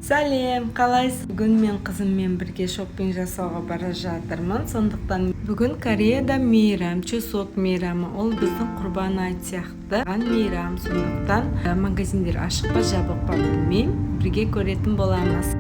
Сәлем, қалайсыз? Бүгін мен қызыммен бірге шоппинг жасауға бара жатырмын. Сондықтан бүгін Кореяда мейрам, Чусок мейрамы. Ол біздің құрбан айт сияқты мейрам. Сондықтан магазиндер ашық па, жабық па білмеймін. Бірге көретін боламыз.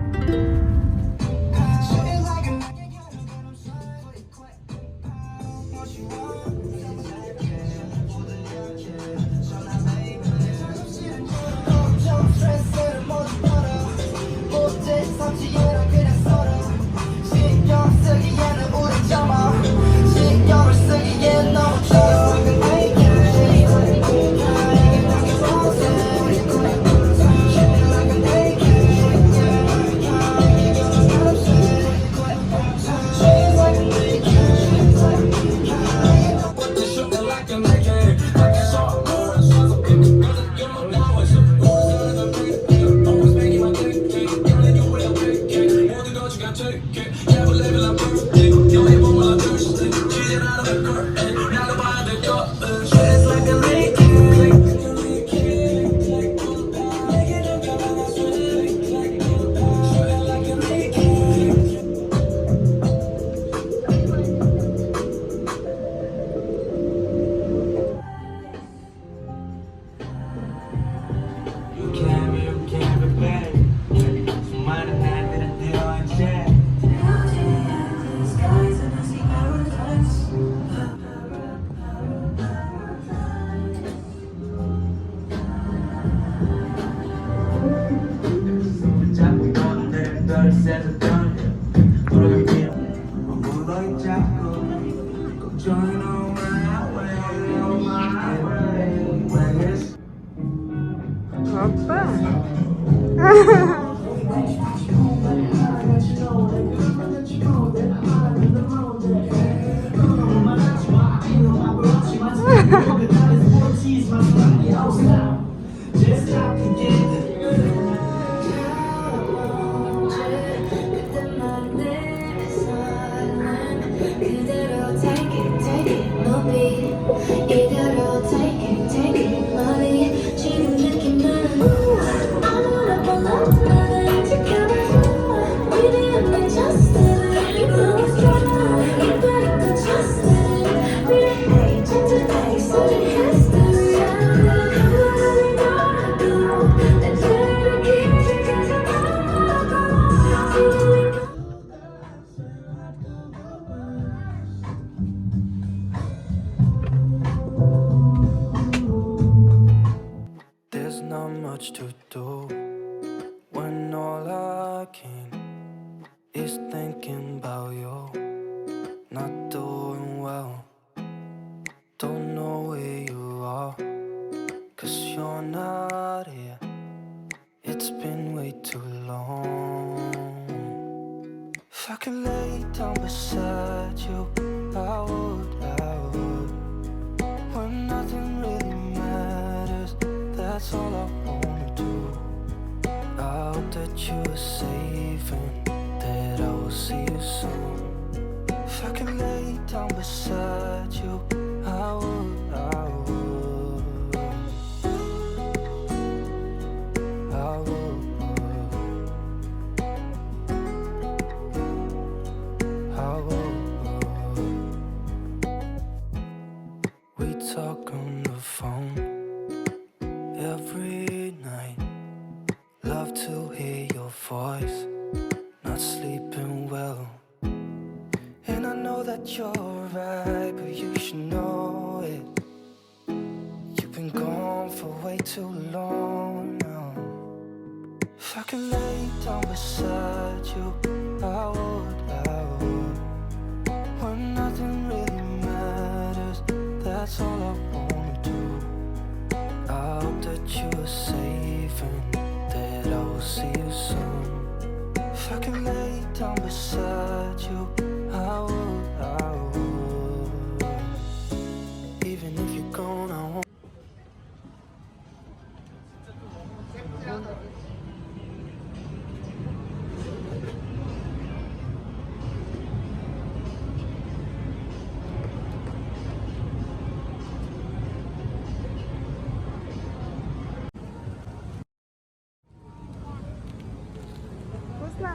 Да.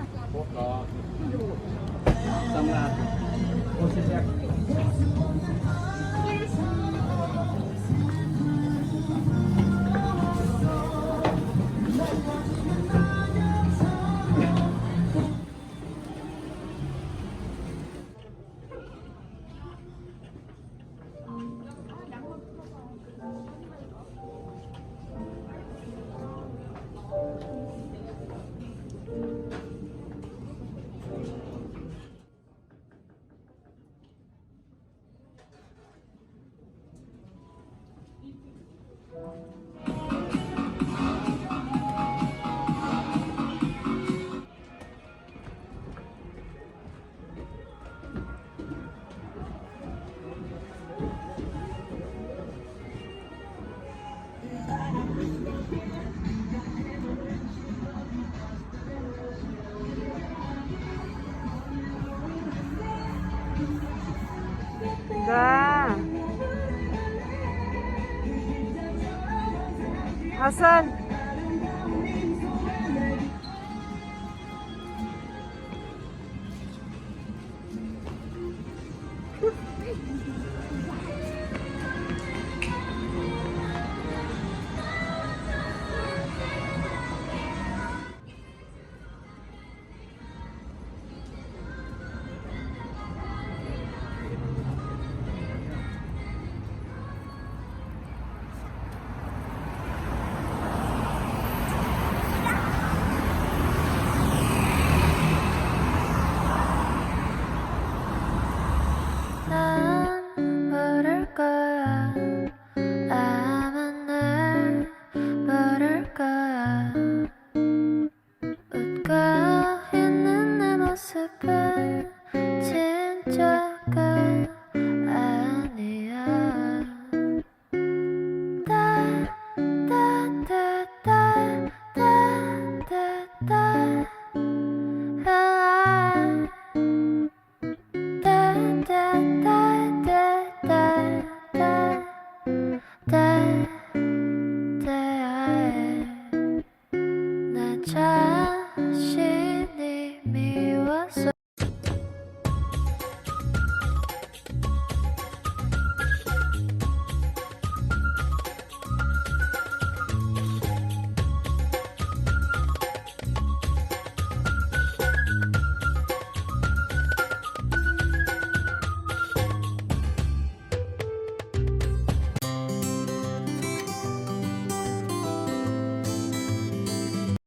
Hasan.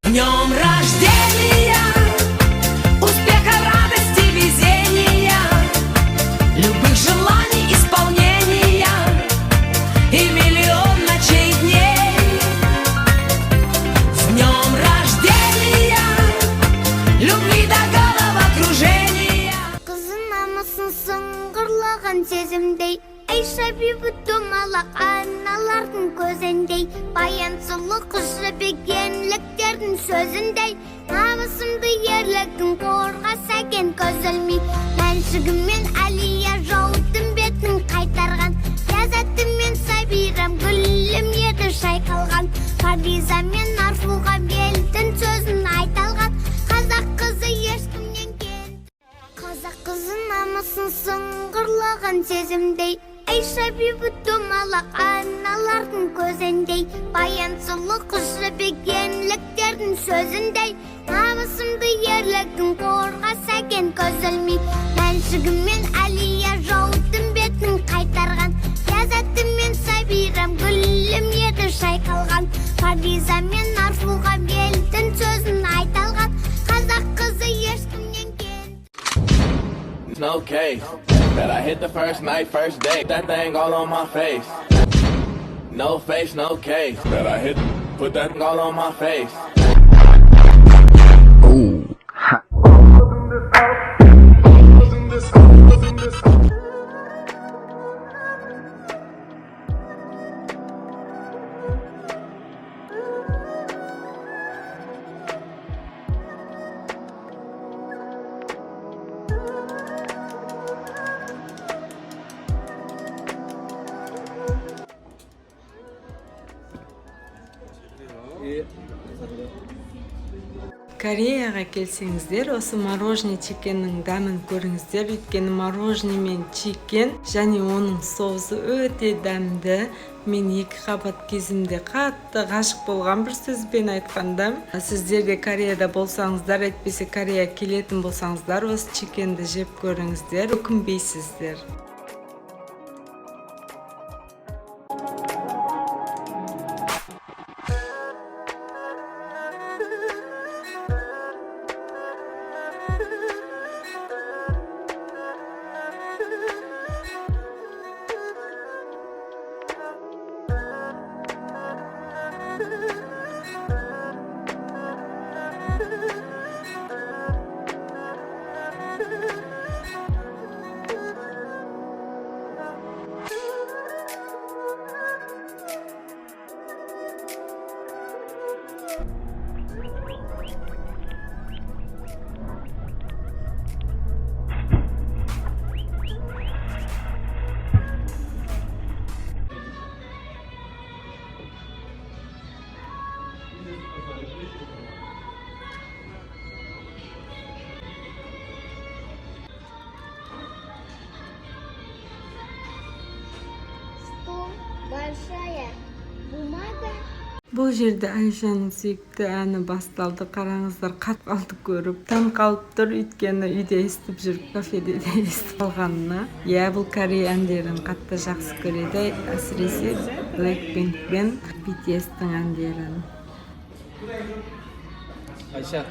Днем рождения, успеха, радости, везения, любых желаний исполнения и миллион ночей и дней. С днем рождения, любви до головокружения. Kızın namusun sıngırlığın sezimdey, ey şabibi dumalak analардың көзіндей, баянсылы қыз жібегенліктердің сөзіндей, намысымды ерлігін қорғаса екен көз ілмей, мәншігіммен әлия жаудың бетін қайтарған, ләззатымен сабирам гүлім еді шайқалған, фаризамен арфуға елдің сөзін айталған, қазақ қызы ешкімнен кем. Қазақ қызы намысын сыңғырлаған сезімдей, ей шабибі думалақ аналардың көзіндей, баянсылы қыз жібегенліктердің сөзіндей, намысымды ерлігін қорғаса екен көз ілмей, мәншігіммен әлия жаудың бетін қайтарған, ләззатымен сабирам гүлім еді шайқалған, фаризамен арфуға елдің сөзін айталған, қазақ қызы ешкімнен кем. No case that I hit the first night, first date. That thing all on my face. No face, no case that I hit. Put that all on my face. Ooh, ha. Кореяға келсеңіздер, осы мороженое чекеннің дәмін көріңіздер. Өйткені мороженое мен чекен және оның соусы өте дәмді. Мен 2 қабат кезімде қатты ғашық болған, бір сөзбен айтқанда. Сіздер де Кореяда болсаңыздар, әйтпесе Корея келетін болсаңыздар, осы чекенді жеп көріңіздер, өкінбейсіздер. Большая бумага. Бұл жерде Айшаның сүйікті әні басталды. Қараңыздар, қатты көріп, таң қалып тұр, өйткені үйде естіп жүріп, кафеде де естіп қалғанына. Бұл Корея әндерін қатты жақсы көреді, әсіресе Blackpink пен BTS-тің әндерін. Айша